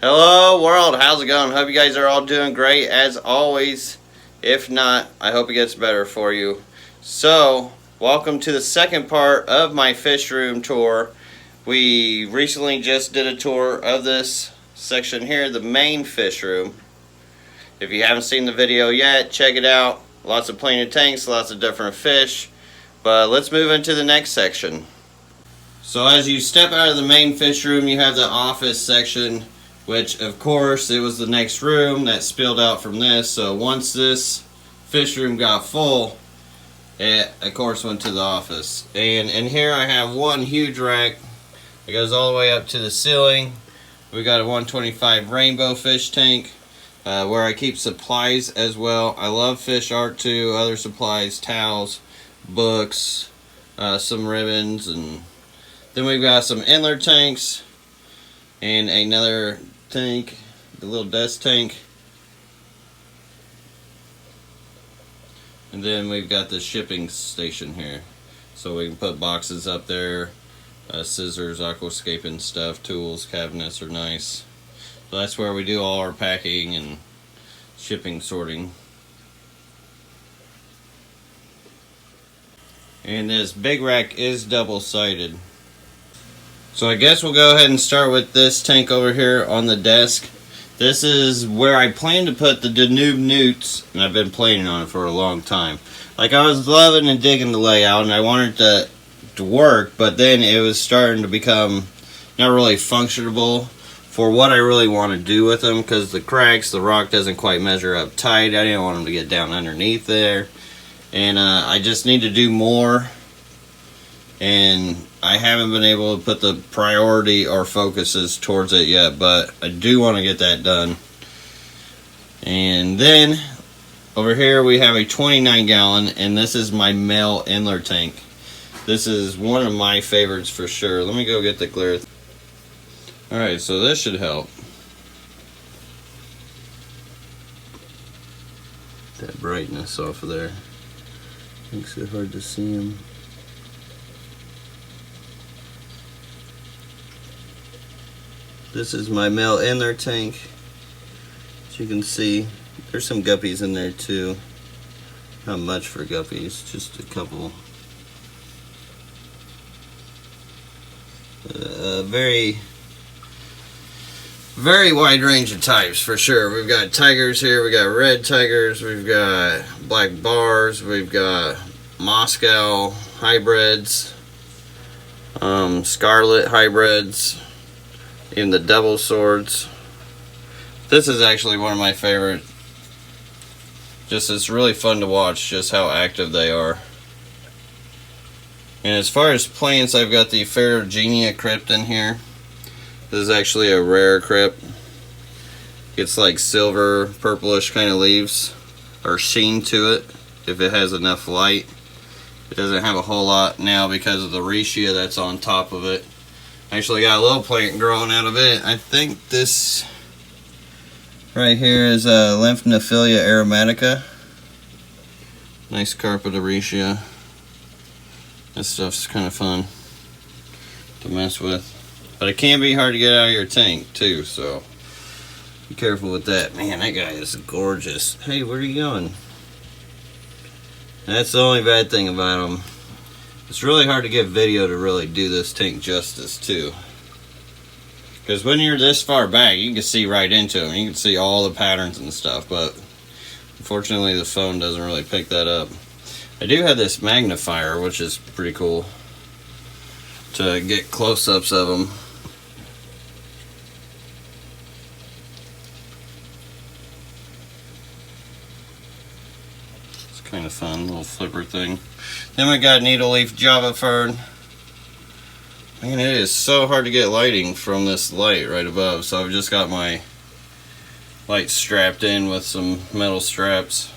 Hello world, how's it going? Hope you guys are all doing great as always. If not, I hope it gets better for you. So, welcome to the second part of my fish room tour. We recently just did a tour of this section here, the main fish room. If you haven't seen the video yet, check it out. Lots of planer tanks, lots of different fish. But let's move into the next section. So as you step out of the main fish room, you have the office section, which of course it was the next room that spilled out from this. So once this fish room got full, it of course went to the office. And in here I have one huge rack that goes all the way up to the ceiling. We got a 125 rainbow fish tank where I keep supplies as well. I love fish art too, other supplies, towels, books, some ribbons, and then we've got some inlet tanks and another tank, the little desk tank. And then we've got the shipping station here. So we can put boxes up there, scissors, aquascaping stuff, tools, cabinets are nice. So that's where we do all our packing and shipping sorting. And this big rack is double-sided. So I guess we'll go ahead and start with this tank over here on the desk. This is where I plan to put the Danube newts, and I've been planning on it for a long time. Like, I was loving and digging the layout, and I wanted to work, but then it was starting to become not really functionable for what I really want to do with them, because the cracks, the rock doesn't quite measure up tight. I didn't want them to get down underneath there, and I just need to do more, and I haven't been able to put the priority or focuses towards it yet, but I do want to get that done. And then over here we have a 29 gallon, and this is my male inlet tank. This is one of my favorites for sure. Let me go get the clear. Alright, so this should help. That brightness off of there makes it hard to see them. This is my male inlet tank. As you can see, there's some guppies in there too. Not much for guppies, just a couple. Very wide range of types for sure. We've got tigers here, we got red tigers, we've got black bars, we've got Moscow hybrids, scarlet hybrids, even the double swords. This is actually one of my favorite. Just, it's really fun to watch just how active they are. And as far as plants, I've got the Ferrugenia crypt in here. This is actually a rare crypt. It's like silver, purplish kind of leaves, or sheen to it if it has enough light. It doesn't have a whole lot now because of the rechia that's on top of it. Actually got a little plant growing out of it. I think this right here is Lymphnophilia aromatica. Nice carpet of rechia. This stuff's kind of fun to mess with. But it can be hard to get out of your tank too, so be careful with that. Man, that guy is gorgeous. Hey, where are you going? That's the only bad thing about him. It's really hard to get video to really do this tank justice too. Because when you're this far back, you can see right into him. You can see all the patterns and stuff, but unfortunately the phone doesn't really pick that up. I do have this magnifier, which is pretty cool to get close-ups of them. It's kind of fun, little flipper thing. Then we got needle leaf java fern. Man, it is so hard to get lighting from this light right above, so I've just got my light strapped in with some metal straps.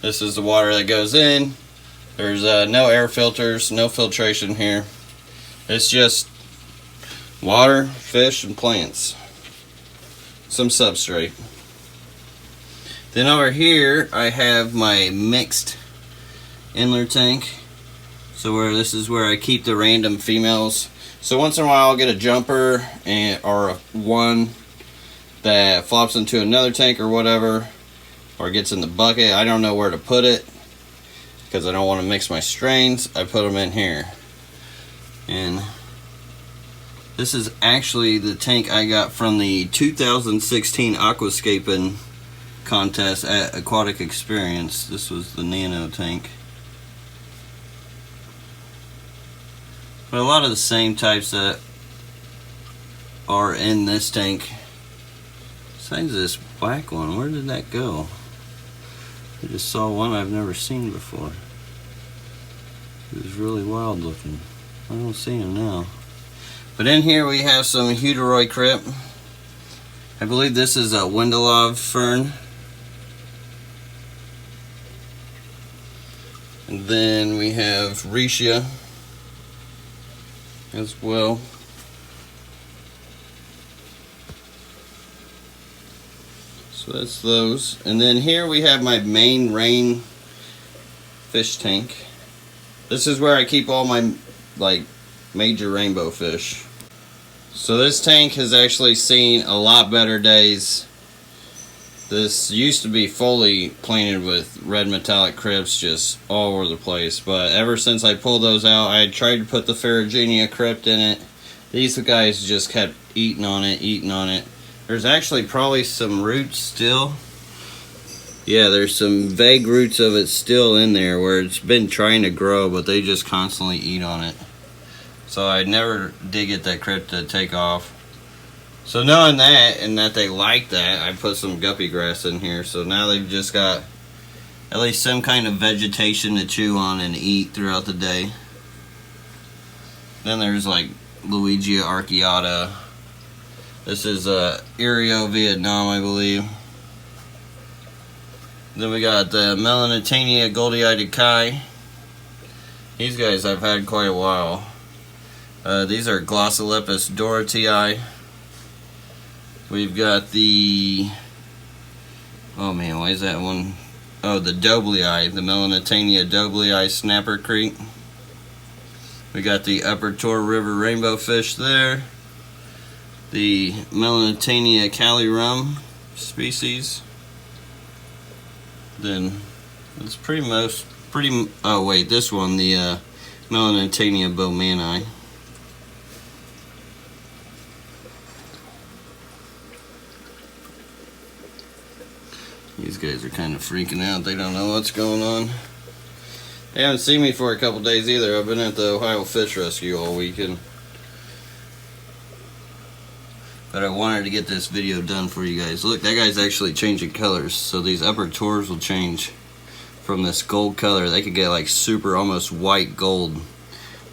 This is the water that goes in. There's no air filters, no filtration here. It's just water, fish, and plants. Some substrate. Then over here I have my mixed inlet tank. So this is where I keep the random females. So once in a while I'll get a jumper or one that flops into another tank or whatever, or gets in the bucket. I don't know where to put it because I don't want to mix my strains. I put them in here. And this is actually the tank I got from the 2016 Aquascaping contest at Aquatic Experience. This was the nano tank. But a lot of the same types that are in this tank. Besides this black one, where did that go? I just saw one I've never seen before. It was really wild looking. I don't see him now. But in here we have some Heuteroi crypt. I believe this is a Wendelov fern. And then we have Reishi as well. So that's those. And then here we have my main rain fish tank. This is where I keep all my major rainbow fish. So this tank has actually seen a lot better days. This used to be fully painted with red metallic crypts just all over the place, but ever since I pulled those out, I tried to put the Ferrugenia crypt in it. These guys just kept eating on it. There's actually probably some roots still. Yeah, there's some vague roots of it still in there where it's been trying to grow, but they just constantly eat on it. So I never did get that crypt to take off. So knowing that, and that they like that, I put some guppy grass in here. So now they've just got at least some kind of vegetation to chew on and eat throughout the day. Then there's like Luigia archeata. This is Irio Vietnam, I believe. Then we got the Melanitania Goldie-eyed Kai. These guys I've had quite a while. These are Glossolepis Dorothei. We've got the, oh man, why is that one? Oh, the Doblei, the Melanitania Doblei Snapper Creek. We got the Upper Tor River rainbow fish there. The Melanitania Cali Rum species. Then it's oh wait, this one, the Melanitania Bowmani. These guys are kind of freaking out. They don't know what's going on. They haven't seen me for a couple days either. I've been at the Ohio Fish Rescue all weekend. But I wanted to get this video done for you guys. Look, that guy's actually changing colors. So these upper tors will change from this gold color. They could get like super almost white gold.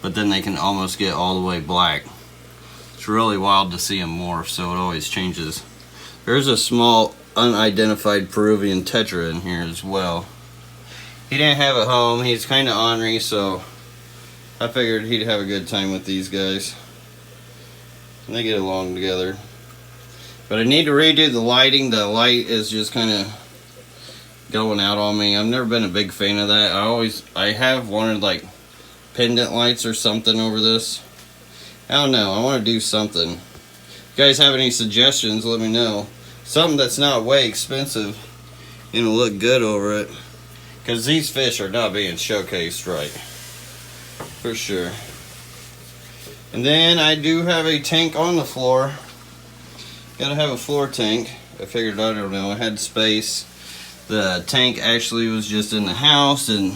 But then they can almost get all the way black. It's really wild to see them morph, so it always changes. There's a small unidentified Peruvian tetra in here as well. He didn't have a home. He's kind of ornery, so I figured he'd have a good time with these guys. And they get along together. But I need to redo the lighting. The light is just kind of going out on me. I've never been a big fan of that. I have wanted like pendant lights or something over this. I don't know. I want to do something. If you guys have any suggestions, let me know. Something that's not way expensive and will look good over it. Because these fish are not being showcased right. For sure. And then I do have a tank on the floor. Gotta have a floor tank. I figured, I don't know, I had space. The tank actually was just in the house and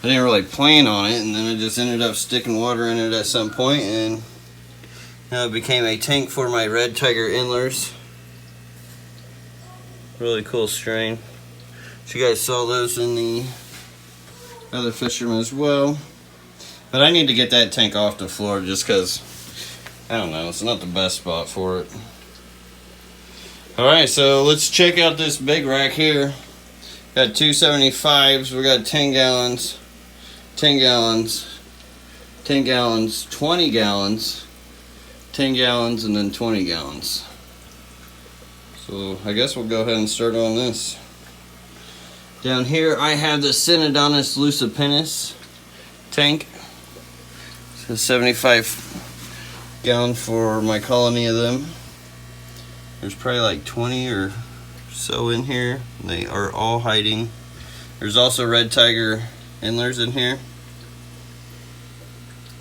I didn't really plan on it. And then I just ended up sticking water in it at some point, and now it became a tank for my red tiger endlers. Really cool strain. So you guys saw those in the other fishermen as well. But I need to get that tank off the floor just because, I don't know, it's not the best spot for it. Alright, so let's check out this big rack here. Got 275s, we got 10 gallons, 10 gallons, 10 gallons, 20 gallons, 10 gallons, and then 20 gallons. So I guess we'll go ahead and start on this. Down here I have the Synodontis lucipennis tank. It's a 75 gallon for my colony of them. There's probably like 20 or so in here. They are all hiding. There's also red tiger endlers in here.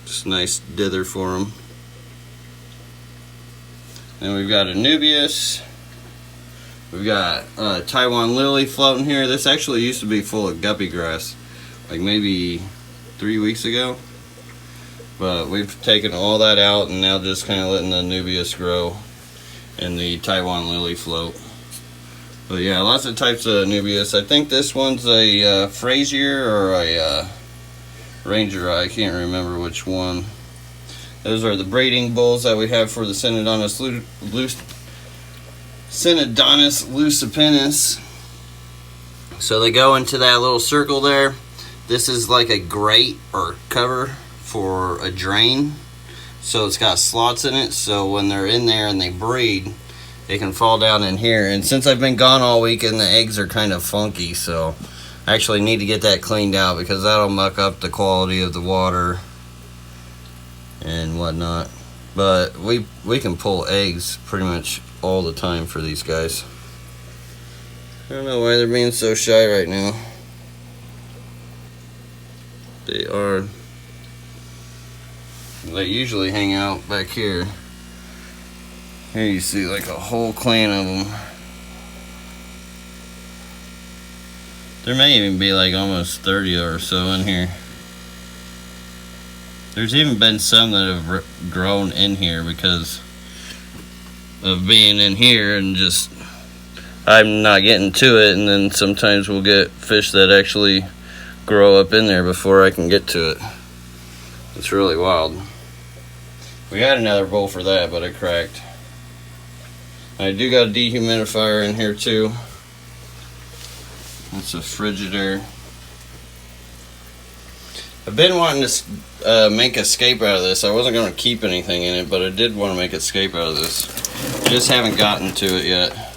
Just a nice dither for them. Then we've got Anubias. We've got Taiwan lily floating here. This actually used to be full of guppy grass, like maybe 3 weeks ago. But we've taken all that out and now just kind of letting the Anubias grow and the Taiwan lily float. But yeah, lots of types of Anubias. I think this one's a Frazier or a Ranger. I can't remember which one. Those are the breeding bulls that we have for the Synodontis lucipennis. So they go into that little circle there. This is like a grate or cover for a drain. So it's got slots in it, so when they're in there and they breed, they can fall down in here. And since I've been gone all weekend, the eggs are kind of funky, so I actually need to get that cleaned out because that'll muck up the quality of the water and whatnot. But we can pull eggs pretty much all the time for these guys. I don't know why they're being so shy right now. They usually hang out back here. Here you see like a whole clan of them. There may even be like almost 30 or so in here. There's even been some that have grown in here because of being in here and just I'm not getting to it, and then sometimes we'll get fish that actually grow up in there before I can get to it. It's really wild. We had another bowl for that, but it cracked. I do got a dehumidifier in here too. That's a Frigidaire. I've been wanting to make a scape out of this. I wasn't going to keep anything in it, but I did want to make a scape out of this. I just haven't gotten to it yet.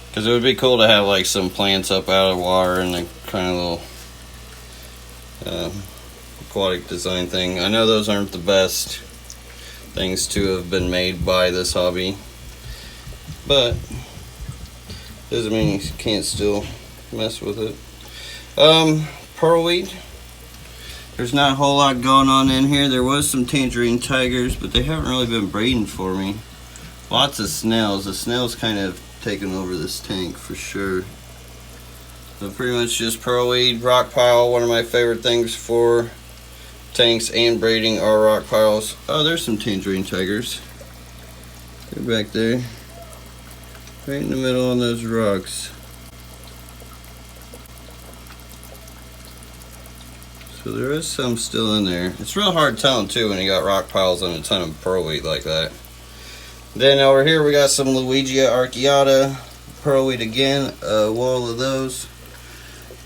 Because it would be cool to have like some plants up out of water and a kind of little aquatic design thing. I know those aren't the best things to have been made by this hobby, but doesn't mean you can't still mess with it. Pearlweed. There's not a whole lot going on in here. There was some tangerine tigers, but they haven't really been breeding for me. Lots of snails. The snails kind of taken over this tank for sure. So pretty much just pearlweed, rock pile. One of my favorite things for tanks and breeding are rock piles. Oh, there's some tangerine tigers. They're back there, right in the middle on those rocks. So there is some still in there. It's real hard telling too when you got rock piles and a ton of pearlweed like that. Then over here we got some Luigia arcuata, pearlweed again, a wall of those.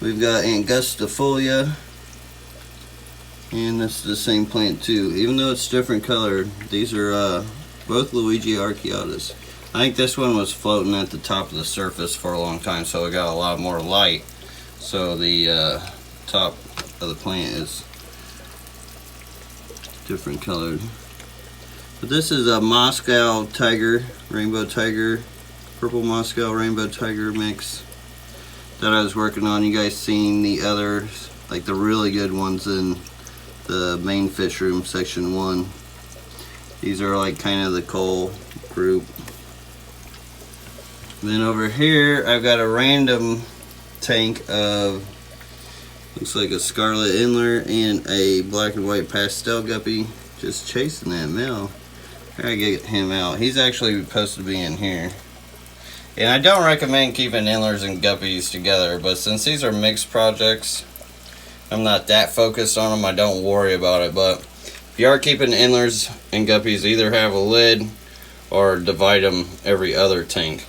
We've got angustifolia, and this is the same plant too. Even though it's different colored, these are both Luigia arcuatas. I think this one was floating at the top of the surface for a long time, so it got a lot more light. So the top of the plant is different colored. But this is a Moscow tiger, rainbow tiger, purple Moscow rainbow tiger mix that I was working on. You guys seen the others, like the really good ones in the main fish room section 1. These are like kind of the coal group. Then over here I've got a random tank of, looks like a scarlet endler and a black and white pastel guppy, just chasing that male. I gotta get him out. He's actually supposed to be in here. And I don't recommend keeping endlers and guppies together, but since these are mixed projects, I'm not that focused on them. I don't worry about it. But if you are keeping endlers and guppies, either have a lid or divide them every other tank.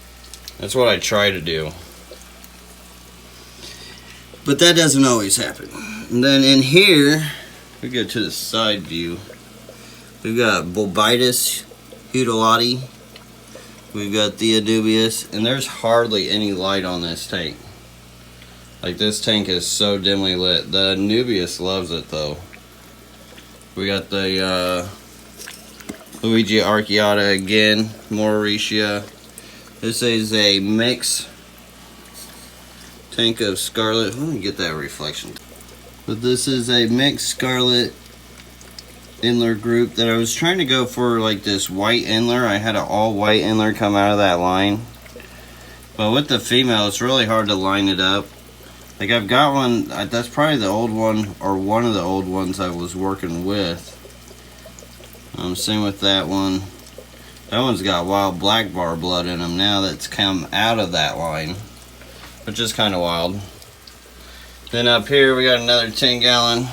That's what I try to do. But that doesn't always happen. And then in here, we go to the side view. We've got Bulbitis hudolati. We've got the Anubias, and there's hardly any light on this tank. Like, this tank is so dimly lit. The Anubias loves it though. We got the Luigia arcuata again, Mauritia. This is a mix tank of scarlet. Let me get that reflection. But this is a mixed scarlet Endler group that I was trying to go for, like this white Endler. I had an all white Endler come out of that line. But with the female, it's really hard to line it up. Like I've got one, that's probably the old one, or one of the old ones I was working with. Same with that one. That one's got wild black bar blood in them now that's come out of that line, which is kind of wild. Then up here we got another 10-gallon.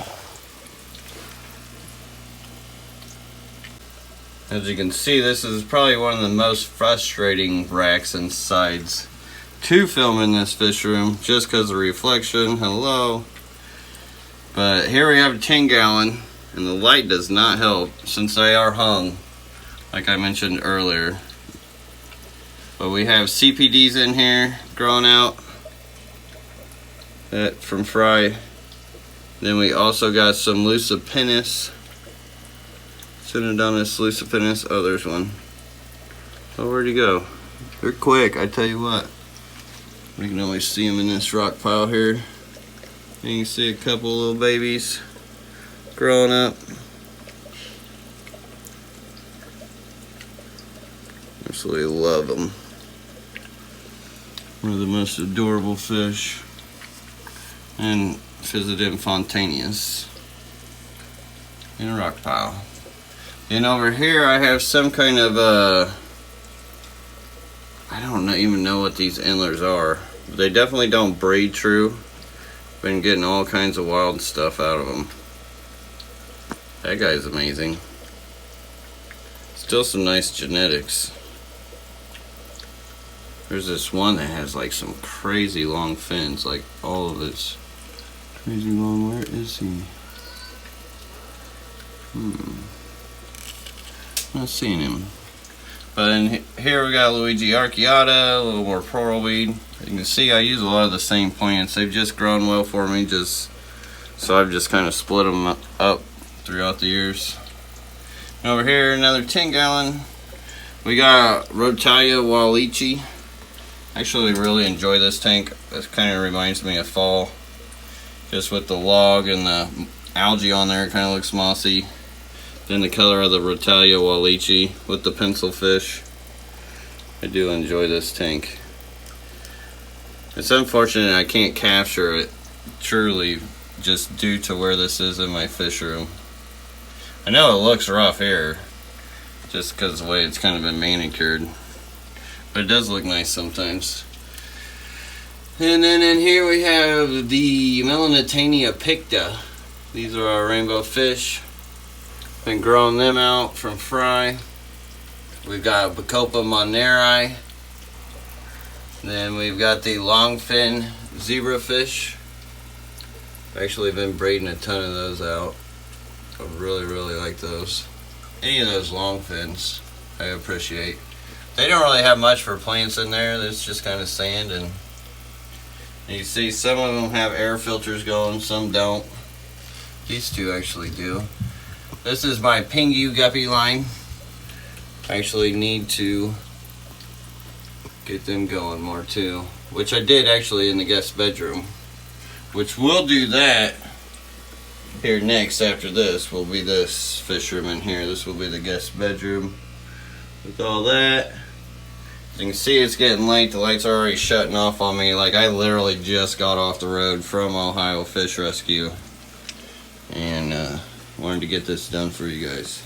As you can see, this is probably one of the most frustrating racks and sides to film in this fish room, just because of reflection. Hello. But here we have a 10-gallon, and the light does not help since they are hung, like I mentioned earlier. But we have CPDs in here growing out from Fry. Then we also got some Lucipennis. Synodontis lucipennis. Oh, there's one. Oh, where'd he go? They're quick, I tell you what. We can always see them in this rock pile here. And you can see a couple little babies growing up. Absolutely love them. One of the most adorable fish. And Physodent fontaneus in a rock pile. And over here I have some kind of I don't even know what these Endlers are. They definitely don't breed true. Been getting all kinds of wild stuff out of them. That guy's amazing. Still some nice genetics. There's this one that has like some crazy long fins, like all of it's crazy long. Where is he? Not seeing him. But in here we got Luigi arcuata, a little more pleural-weed. You can see I use a lot of the same plants. They've just grown well for me, so I've just kind of split them up throughout the years. And over here, another 10-gallon. We got Rotalia wallichi. Actually, really enjoy this tank. This kind of reminds me of fall. Just with the log and the algae on there, it kind of looks mossy. Then the color of the Rotalia wallichi with the pencil fish. I do enjoy this tank. It's unfortunate I can't capture it truly just due to where this is in my fish room. I know it looks rough here just because of the way it's kind of been manicured, but it does look nice sometimes. And then in here we have the Melanitania picta. These are our rainbow fish. Been growing them out from Fry. We've got Bacopa moneri. Then we've got the longfin zebrafish. I've actually been breeding a ton of those out. I really like those. Any of those longfins I appreciate. They don't really have much for plants in there. There's just kind of sand, and you see some of them have air filters going, some don't. These two actually do. This is my Pingu guppy line. I actually need to get them going more too, which I did actually in the guest bedroom, which we'll do that here next. After this will be this fish room in here. This will be the guest bedroom with all that. As you can see, it's getting late. The lights are already shutting off on me. Like I literally just got off the road from Ohio Fish Rescue and wanted to get this done for you guys.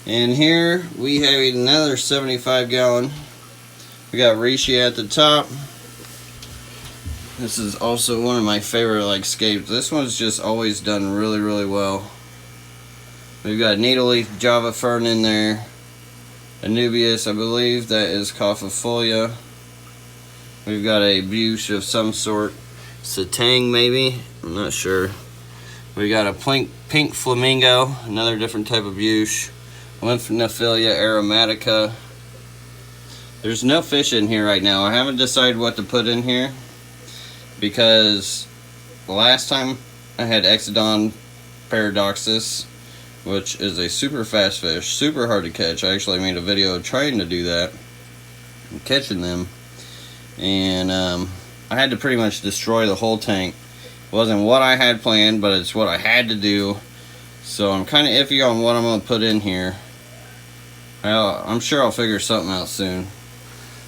And here we have another 75-gallon. We got reishi at the top. This is also one of my favorite like scapes. This one's just always done really well. We've got needle-leaf Java fern in there. Anubias, I believe that is Cophifolia. We've got a bush of some sort. Satang maybe, I'm not sure. We got a pink flamingo, another different type of bush. Lymphnophilia aromatica. There's no fish in here right now. I haven't decided what to put in here because the last time I had Exodon paradoxus, which is a super fast fish, super hard to catch. I actually made a video trying to do that. and catching them. And I had to pretty much destroy the whole tank. It wasn't what I had planned, but it's what I had to do. So I'm kind of iffy on what I'm going to put in here. I'm sure I'll figure something out soon,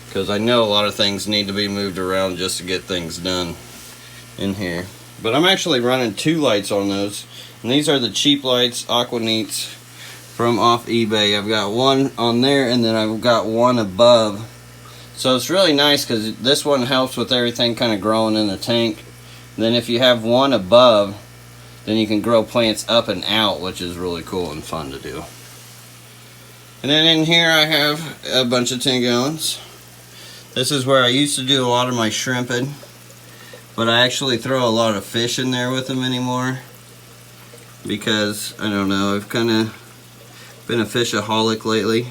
because I know a lot of things need to be moved around just to get things done in here. But I'm actually running 2 lights on those, and these are the cheap lights, Aquatics, from off eBay. I've got one on there, and then I've got one above. So it's really nice because this one helps with everything kind of growing in the tank. And then if you have one above, then you can grow plants up and out, which is really cool and fun to do. And then in here I have a bunch of 10 gallons. This is where I used to do a lot of my shrimping, but I actually throw a lot of fish in there with them anymore, because I don't know, I've kind of been a fishaholic lately.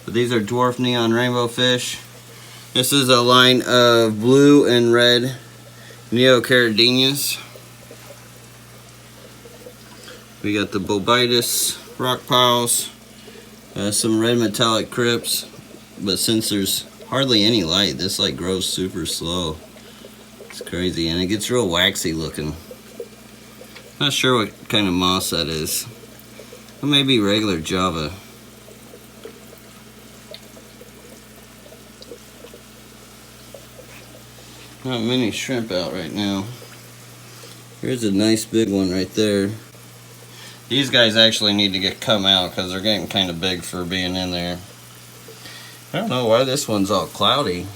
But these are dwarf neon rainbow fish. This is a line of blue and red neocaridinias. We got the bulbitis rock piles, some red metallic crypts, but since there's hardly any light, this like grows super slow. It's crazy, and it gets real waxy looking. Not sure what kind of moss that is. It may be regular Java. Not many shrimp out right now. Here's a nice big one right there. These guys actually need to come out because they're getting kind of big for being in there. I don't know why this one's all cloudy.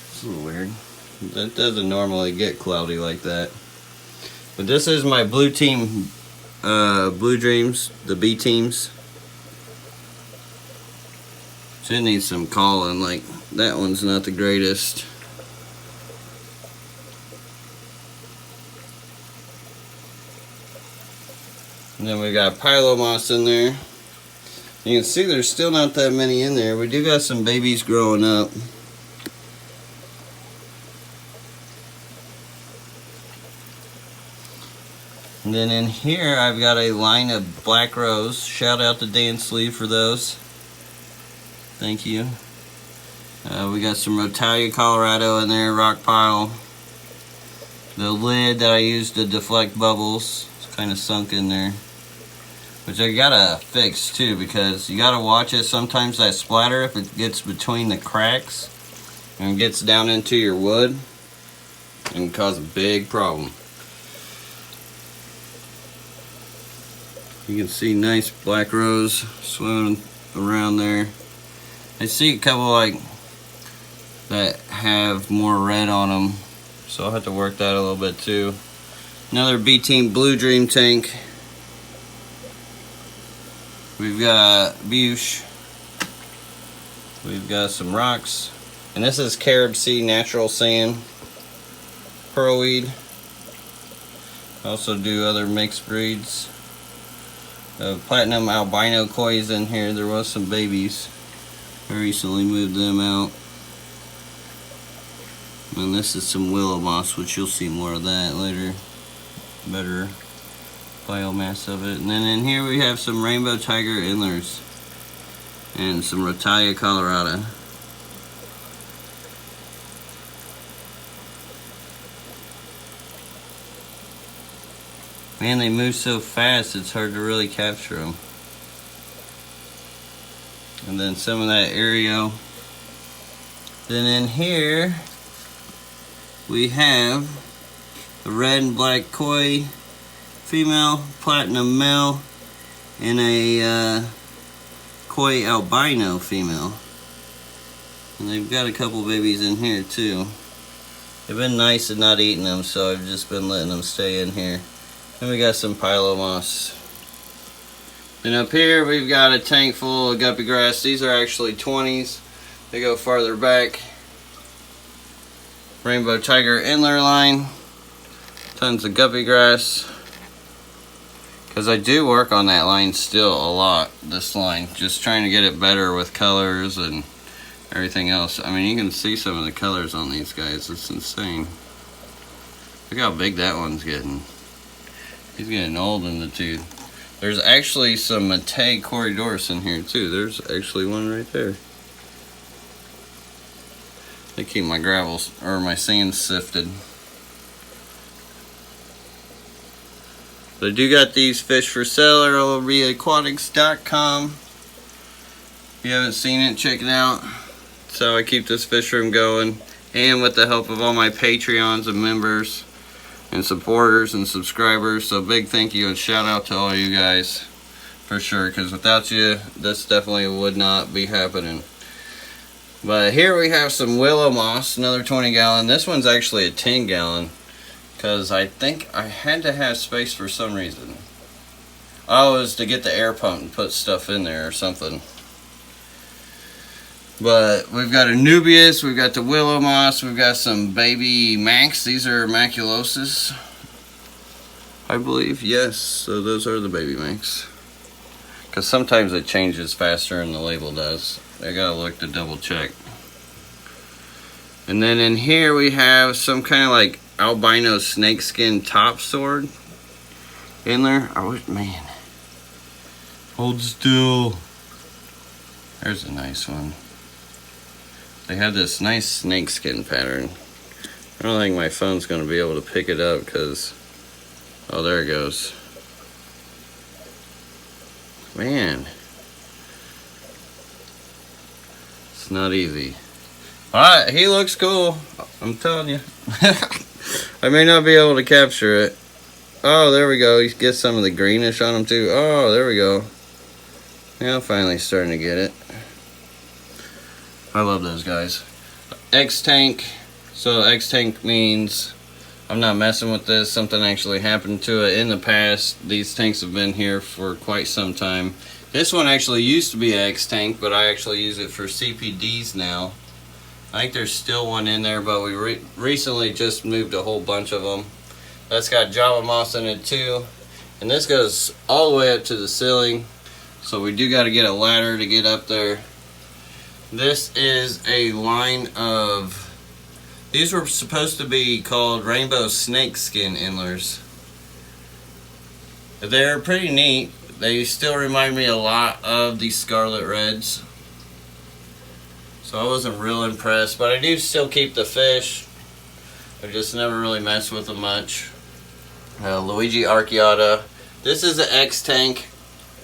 It's a little weird. That doesn't normally get cloudy like that. But this is my blue team, Blue Dreams, the B teams. So it needs some calling, like that one's not the greatest. And then we got Pylomoss in there. You can see there's still not that many in there. We do got some babies growing up. And then in here I've got a line of black rose. Shout out to Dan Sleeve for those. Thank you. We got some Rotalia Colorado in there, rock pile. The lid that I used to deflect bubbles is kind of sunk in there, which I gotta fix too, because you gotta watch it. Sometimes that splatter, if it gets between the cracks and gets down into your wood, it can cause a big problem. You can see nice black rose swimming around there. I see a couple like that have more red on them, so I'll have to work that a little bit too. Another B Team Blue Dream tank. We've got Buche. We've got some rocks. And this is Carib Sea Natural Sand. Pearlweed. Also do other mixed breeds. Platinum albino koi's in here. There was some babies. I recently moved them out. And this is some willow moss, which you'll see more of that later. Better biomass of it. And then in here we have some rainbow tiger endlers and some Rotalia Colorado. Man, they move so fast it's hard to really capture them. And then some of that Aereo. Then in here we have a red and black koi female, platinum male, and a koi albino female. And they've got a couple babies in here too. They've been nice and not eating them, so I've just been letting them stay in here. And we got some Pylomoss. And up here we've got a tank full of guppy grass. These are actually 20s. They go farther back. Rainbow Tiger Endler line. Tons of guppy grass. Because I do work on that line still a lot, this line. Just trying to get it better with colors and everything else. I mean, you can see some of the colors on these guys. It's insane. Look how big that one's getting. He's getting old in the tooth. There's actually some Mate Corridorus in here too. There's actually one right there. to keep my gravel or my sand sifted. But I do got these fish for sale at LRB.aquatics.com. If you haven't seen it, check it out. So I keep this fish room going, and with the help of all my Patreons and members and supporters and subscribers. So big thank you and shout out to all you guys for sure, because without you this definitely would not be happening. But here we have some willow moss, another 20 gallon. This one's actually a 10 gallon because I think I had to have space for some reason. Oh, it was to get the air pump and put stuff in there or something. But we've got a Nubius, we've got the willow moss, we've got some baby Manx. These are maculosus, I believe. Yes, so those are the baby Manx. Because sometimes it changes faster than the label does. I gotta look to double check. And then in here we have some kind of like albino snakeskin top sword in there. I wish, man. Hold still. There's a nice one. They have this nice snakeskin pattern. I don't think my phone's going to be able to pick it up because... Oh, there it goes. Man. It's not easy. Alright, he looks cool. I'm telling you. I may not be able to capture it. Oh, there we go. He gets some of the greenish on him too. Oh, there we go. Yeah, I'm finally starting to get it. I love those guys. X-tank. So X-tank means I'm not messing with this. Something actually happened to it in the past. These tanks have been here for quite some time. This one actually used to be an X-tank, but I actually use it for CPDs now. I think there's still one in there, but we recently just moved a whole bunch of them. That's got Java moss in it too. And this goes all the way up to the ceiling. So we do got to get a ladder to get up there. This is a line of... These were supposed to be called rainbow snakeskin endlers. They're pretty neat. They still remind me a lot of the scarlet reds. So I wasn't real impressed, but I do still keep the fish. I just never really mess with them much. Luigi arcuata. This is an X-tank.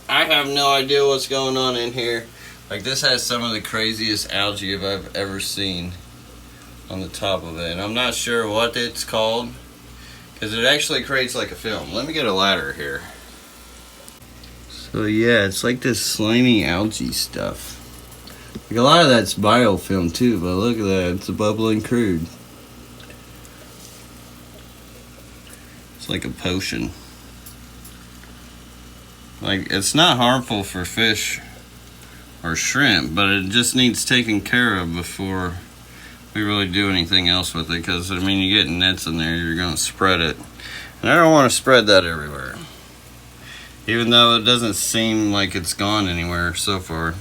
I have no idea what's going on in here. Like, this has some of the craziest algae I've ever seen on the top of it. And I'm not sure what it's called, because it actually creates like a film. Let me get a ladder here. So yeah, it's like this slimy algae stuff. Like, a lot of that's biofilm too, but look at that, it's a bubbling crude. It's like a potion. Like, it's not harmful for fish or shrimp, but it just needs taken care of before we really do anything else with it, because I mean, you get nets in there, you're going to spread it, and I don't want to spread that everywhere, even though it doesn't seem like it's gone anywhere so far.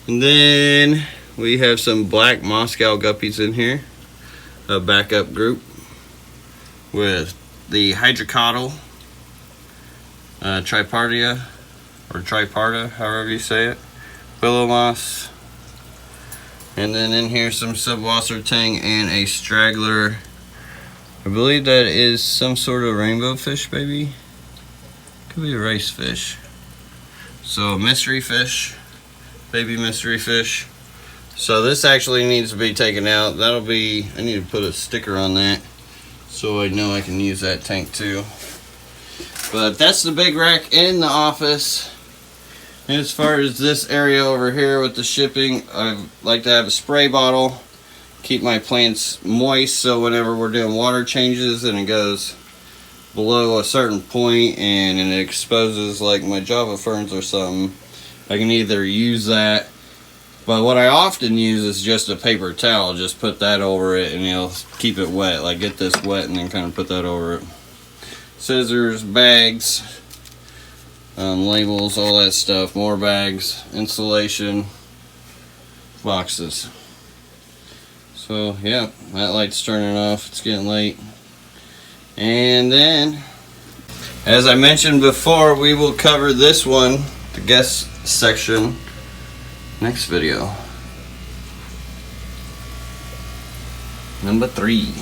And then we have some black Moscow guppies in here, a backup group with the hydrocotyle, tripartia, or triparta, however you say it, willow moss, and then in here some subwasser tang and a straggler. I believe that is some sort of rainbow fish, maybe. Could be a rice fish. So mystery fish, baby mystery fish. So this actually needs to be taken out. That'll be, I need to put a sticker on that so I know I can use that tank too. But that's the big rack in the office. And as far as this area over here with the shipping, I like to have a spray bottle, keep my plants moist, so whenever we're doing water changes and it goes below a certain point and it exposes like my Java ferns or something, I can either use that, but what I often use is just a paper towel. Just put that over it and it'll keep it wet. Like, get this wet and then kind of put that over it. Scissors, bags, labels, all that stuff, more bags, insulation, boxes. So yeah, that light's turning off, it's getting late. And then, as I mentioned before, we will cover this one, the guest section, next video. Number 3.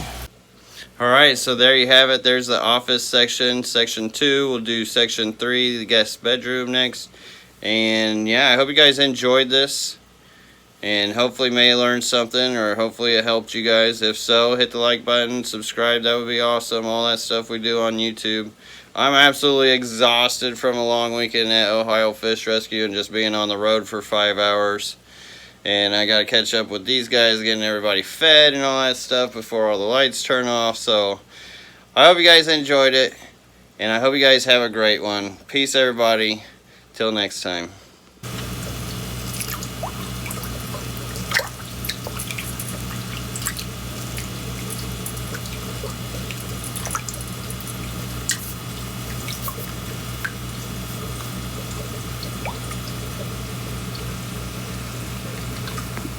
Alright, so there you have it. There's the office section, section 2. We'll do section 3, the guest bedroom next. And yeah, I hope you guys enjoyed this. And hopefully may learn something, or hopefully it helped you guys. If so, hit the like button, subscribe, that would be awesome. All that stuff we do on YouTube. I'm absolutely exhausted from a long weekend at Ohio Fish Rescue and just being on the road for 5 hours. And I got to catch up with these guys, getting everybody fed and all that stuff before all the lights turn off. So I hope you guys enjoyed it, and I hope you guys have a great one. Peace, everybody. Till next time.